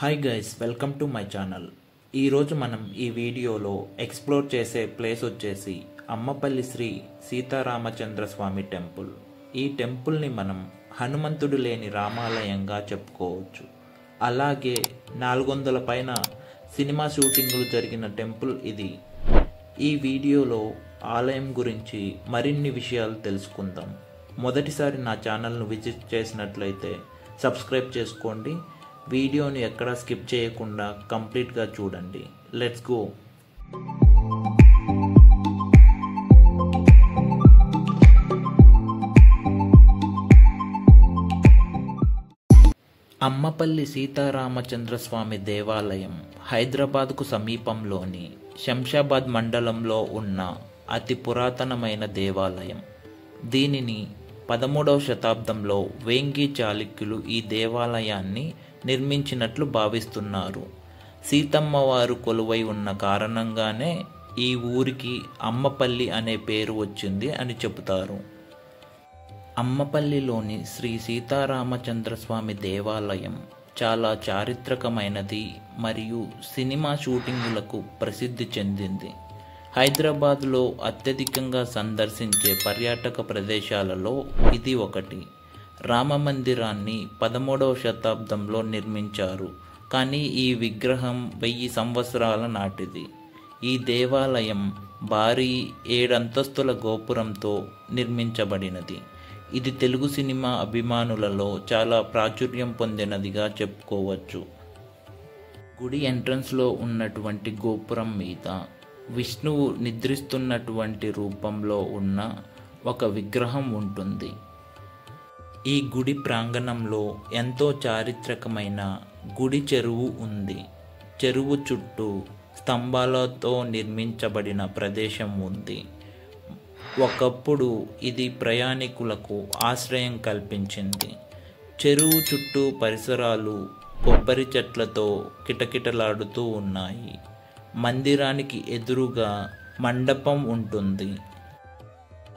Hi guys, welcome to my channel. ఈరోజు మనం ఈ వీడియోలో ఎక్స్ప్లోర్ చేసే ప్లేస్ వచ్చేసి అమ్మపల్లి శ్రీ సీతారామచంద్ర స్వామి టెంపుల్. ఈ టెంపుల్ని మనం హనుమంతుడు లేని రామాలయంగా చెప్పుకోవచ్చు. అలాగే 400 పైన సినిమా షూటింగులు జరిగిన టెంపుల్ ఇది. ఈ వీడియోలో ఆలయం గురించి మరిన్ని విషయాలు తెలుసుకుందాం. మొదటిసారి నా ఛానల్ను విజిట్ చేసినట్లయితే సబ్స్క్రైబ్ చేసుకోండి. వీడియోని ఎక్కడా స్కిప్ చేయకుండా కంప్లీట్గా చూడండి. Let's go. అమ్మపల్లి సీతారామచంద్ర స్వామి దేవాలయం హైదరాబాద్కు సమీపంలోని శంషాబాద్ మండలంలో ఉన్న అతి పురాతనమైన దేవాలయం. దీనిని 13వ శతాబ్దంలో వేంగి చాళుక్యులు ఈ దేవాలయాన్ని నిర్మించినట్లు భావిస్తున్నారు. సీతమ్మ వారు కొలువై ఉన్న కారణంగానే ఈ ఊరికి అమ్మపల్లి అనే పేరు వచ్చింది అని చెబుతారు. అమ్మపల్లిలోని శ్రీ సీతారామచంద్ర స్వామి దేవాలయం చాలా చారిత్రకమైనది మరియు సినిమా షూటింగులకు ప్రసిద్ధి చెందింది. హైదరాబాద్లో అత్యధికంగా సందర్శించే పర్యాటక ప్రదేశాలలో ఇది ఒకటి. రామ మందిరాన్ని 13వ శతాబ్దంలో నిర్మించారు, కానీ ఈ విగ్రహం 1000 సంవత్సరాల నాటిది. ఈ దేవాలయం భారీ 7 అంతస్తుల గోపురంతో నిర్మించబడినది. ఇది తెలుగు సినిమా అభిమానులలో చాలా ప్రాచుర్యం పొందినదిగా చెప్పుకోవచ్చు. గుడి ఎంట్రన్స్లో ఉన్నటువంటి గోపురం మీద విష్ణువు నిద్రిస్తున్నటువంటి రూపంలో ఉన్న ఒక విగ్రహం ఉంటుంది. ఈ గుడి ప్రాంగణంలో ఎంతో చారిత్రకమైన గుడి చెరువు ఉంది. చెరువు చుట్టూ స్తంభాలతో నిర్మించబడిన ప్రదేశం ఉంది. ఒకప్పుడు ఇది ప్రయాణికులకు ఆశ్రయం కల్పించింది. చెరువు చుట్టూ పరిసరాలు కొబ్బరి చెట్లతో కిటకిటలాడుతూ ఉన్నాయి. మందిరానికి ఎదురుగా మండపం ఉంటుంది.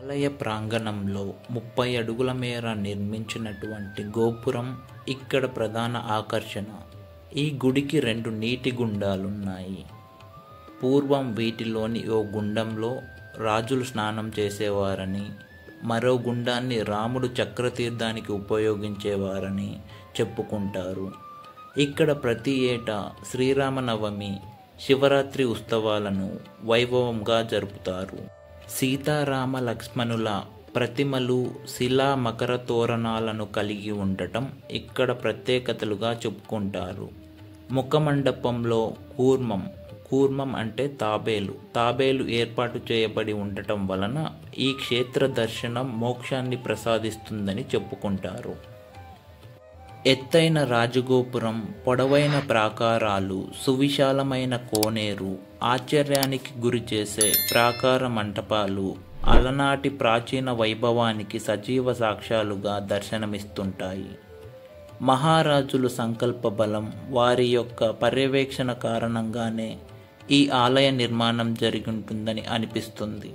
ఆలయ ప్రాంగణంలో 30 అడుగుల మేర నిర్మించినటువంటి గోపురం ఇక్కడ ప్రధాన ఆకర్షణ. ఈ గుడికి 2 నీటి గుండాలున్నాయి. పూర్వం వీటిలోని ఓ గుండంలో రాజులు స్నానం చేసేవారని, మరో గుండాన్ని రాముడు చక్రతీర్థానికి ఉపయోగించేవారని చెప్పుకుంటారు. ఇక్కడ ప్రతి ఏటా శ్రీరామనవమి, శివరాత్రి ఉత్సవాలను వైభవంగా జరుపుతారు. సీతారామ లక్ష్మణుల ప్రతిమలు శిలా మకర తోరణాలను కలిగి ఉండటం ఇక్కడ ప్రత్యేకతలుగా చెప్పుకుంటారు. ముఖమండపంలో కూర్మం అంటే తాబేలు ఏర్పాటు చేయబడి ఉండటం వలన ఈ క్షేత్ర దర్శనం మోక్షాన్ని ప్రసాదిస్తుందని చెప్పుకుంటారు. ఎత్తైన రాజగోపురం, పొడవైన ప్రాకారాలు, సువిశాలమైన కోనేరు, ఆశ్చర్యానికి గురిచేసే ప్రాకార మంటపాలు అలనాటి ప్రాచీన వైభవానికి సజీవ సాక్ష్యాలుగా దర్శనమిస్తుంటాయి. మహారాజుల సంకల్ప బలం, వారి యొక్క పర్యవేక్షణ కారణంగానే ఈ ఆలయ నిర్మాణం జరుగుతుందని అనిపిస్తుంది.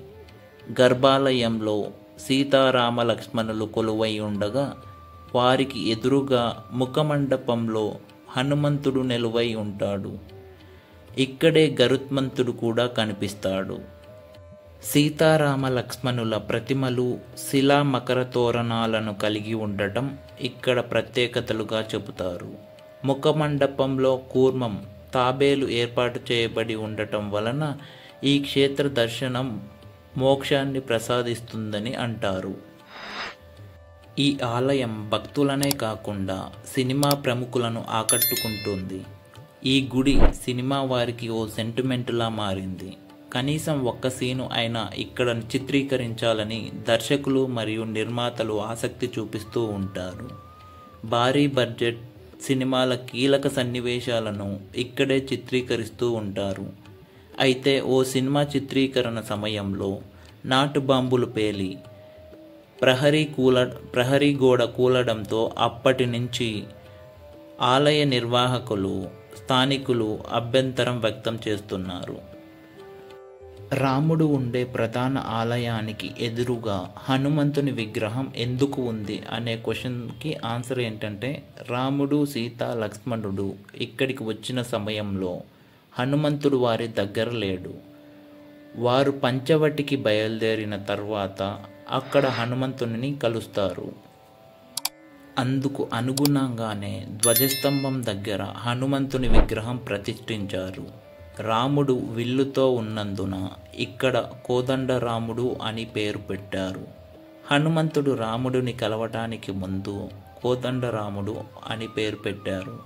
గర్భాలయంలో సీతారామ లక్ష్మణులు కొలువై ఉండగా వారికి ఎదురుగా ముఖమండపంలో హనుమంతుడు నిలువై ఉంటాడు. ఇక్కడే గరుత్మంతుడు కూడా కనిపిస్తాడు. సీతారామ లక్ష్మణుల ప్రతిమలు శిలా మకర తోరణాలను కలిగి ఉండటం ఇక్కడ ప్రత్యేకతలుగా చెబుతారు. ముఖమండపంలో కూర్మం, తాబేలు ఏర్పాటు చేయబడి ఉండటం వలన ఈ క్షేత్ర దర్శనం మోక్షాన్ని ప్రసాదిస్తుందని అంటారు. ఈ ఆలయం భక్తులనే కాకుండా సినిమా ప్రముఖులను ఆకట్టుకుంటుంది. ఈ గుడి సినిమా వారికి ఓ సెంటిమెంటులా మారింది. కనీసం ఒక్క సీను అయినా ఇక్కడ చిత్రీకరించాలని దర్శకులు మరియు నిర్మాతలు ఆసక్తి చూపిస్తూ ఉంటారు. భారీ బడ్జెట్ సినిమాల కీలక సన్నివేశాలను ఇక్కడే చిత్రీకరిస్తూ ఉంటారు. అయితే ఓ సినిమా చిత్రీకరణ సమయంలో నాటు బాంబులు పేలి ప్రహరీ గోడ కూలడంతో అప్పటి నుంచి ఆలయ నిర్వాహకులు, స్థానికులు అభ్యంతరం వ్యక్తం చేస్తున్నారు. రాముడు ఉండే ప్రధాన ఆలయానికి ఎదురుగా హనుమంతుని విగ్రహం ఎందుకు ఉంది అనే క్వశ్చన్కి ఆన్సర్ ఏంటంటే, రాముడు, సీత, లక్ష్మణుడు ఇక్కడికి వచ్చిన సమయంలో హనుమంతుడు వారి దగ్గర లేడు. వారు పంచవటికి బయలుదేరిన తర్వాత అక్కడ హనుమంతుని కలుస్తారు. అందుకు అనుగుణంగానే ధ్వజస్తంభం దగ్గర హనుమంతుని విగ్రహం ప్రతిష్ఠించారు. రాముడు విల్లుతో ఉన్నందున ఇక్కడ కోదండరాముడు అని పేరు పెట్టారు. హనుమంతుడు రాముడిని కలవటానికి ముందు కోదండరాముడు అని పేరు పెట్టారు.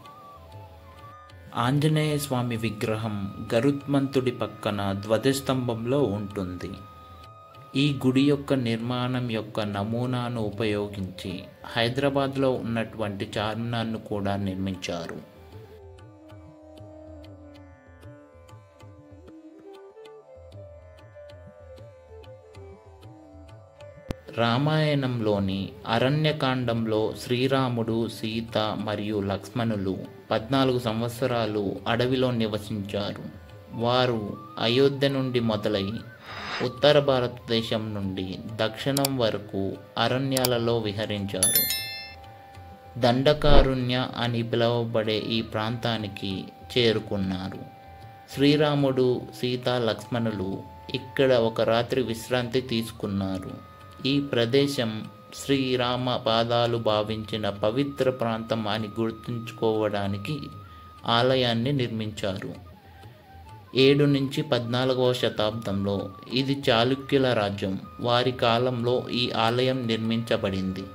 ఆంజనేయ స్వామి విగ్రహం గరుత్మంతుడి పక్కన ధ్వజస్తంభంలో ఉంటుంది. ఈ గుడి యొక్క నిర్మాణం యొక్క నమూనాను ఉపయోగించి హైదరాబాద్లో ఉన్నటువంటి చార్మినార్ను కూడా నిర్మించారు. రామాయణంలోని అరణ్యకాండంలో శ్రీరాముడు, సీత మరియు లక్ష్మణులు 14 సంవత్సరాలు అడవిలో నివసించారు. వారు అయోధ్య నుండి మొదలై ఉత్తర భారతదేశం నుండి దక్షిణం వరకు అరణ్యాలలో విహరించారు. దండకారణ్య అని పిలువబడే ఈ ప్రాంతానికి చేరుకున్నారు. శ్రీరాముడు, సీత, లక్ష్మణులు ఇక్కడ ఒక రాత్రి విశ్రాంతి తీసుకున్నారు. ఈ ప్రదేశం శ్రీరామ పాదాలు భావించిన పవిత్ర ప్రాంతం అని గుర్తుంచుకోవడానికి ఆలయాన్ని నిర్మించారు. 7 నుంచి 14వ శతాబ్దంలో ఇది చాళుక్యుల రాజ్యం. వారి కాలంలో ఈ ఆలయం నిర్మించబడింది.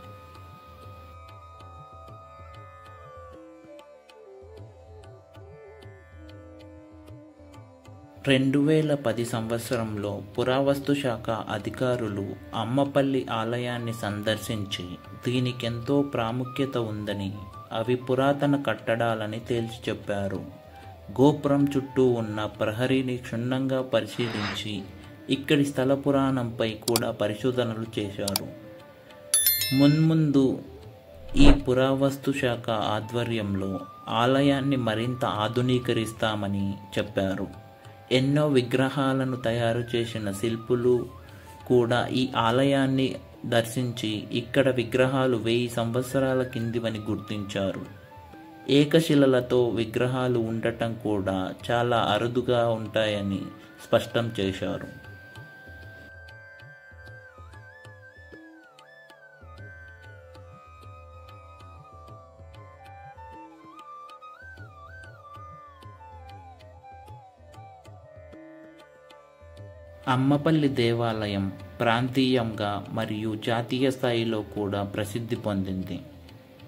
2010 సంవత్సరంలో పురావస్తు శాఖ అధికారులు అమ్మపల్లి ఆలయాన్ని సందర్శించి దీనికెంతో ప్రాముఖ్యత ఉందని, అవి పురాతన కట్టడాలని తేల్చి చెప్పారు. గోపురం చుట్టూ ఉన్న ప్రహరీని క్షుణ్ణంగా పరిశీలించి ఇక్కడి స్థల పురాణంపై కూడా పరిశోధనలు చేశారు. మున్ముందు ఈ పురావస్తు శాఖ ఆధ్వర్యంలో ఆలయాన్ని మరింత ఆధునీకరిస్తామని చెప్పారు. ఎన్నో విగ్రహాలను తయారు చేసిన శిల్పులు కూడా ఈ ఆలయాన్ని దర్శించి ఇక్కడ విగ్రహాలు 1000 సంవత్సరాల కిందివని గుర్తించారు. ఏకశిలలతో విగ్రహాలు ఉండటం కూడా చాలా అరుదుగా ఉంటాయని స్పష్టం చేశారు. అమ్మపల్లి దేవాలయం ప్రాంతీయంగా మరియు జాతీయ స్థాయిలో కూడా ప్రసిద్ధి పొందింది.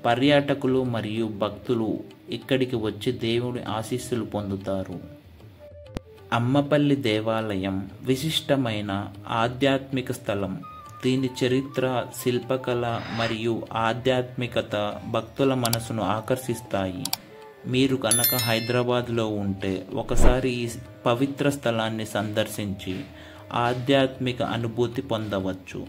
పర్యాటకులు మరియు భక్తులు ఇక్కడికి వచ్చి దేవుడి ఆశీస్సులు పొందుతారు. అమ్మపల్లి దేవాలయం విశిష్టమైన ఆధ్యాత్మిక స్థలం. దీని చరిత్ర, శిల్పకళ మరియు ఆధ్యాత్మికత భక్తుల మనసును ఆకర్షిస్తాయి. మీరు కనుక హైదరాబాద్లో ఉంటే ఒకసారి ఈ పవిత్ర స్థలాన్ని సందర్శించి ఆధ్యాత్మిక అనుభూతి పొందవచ్చు.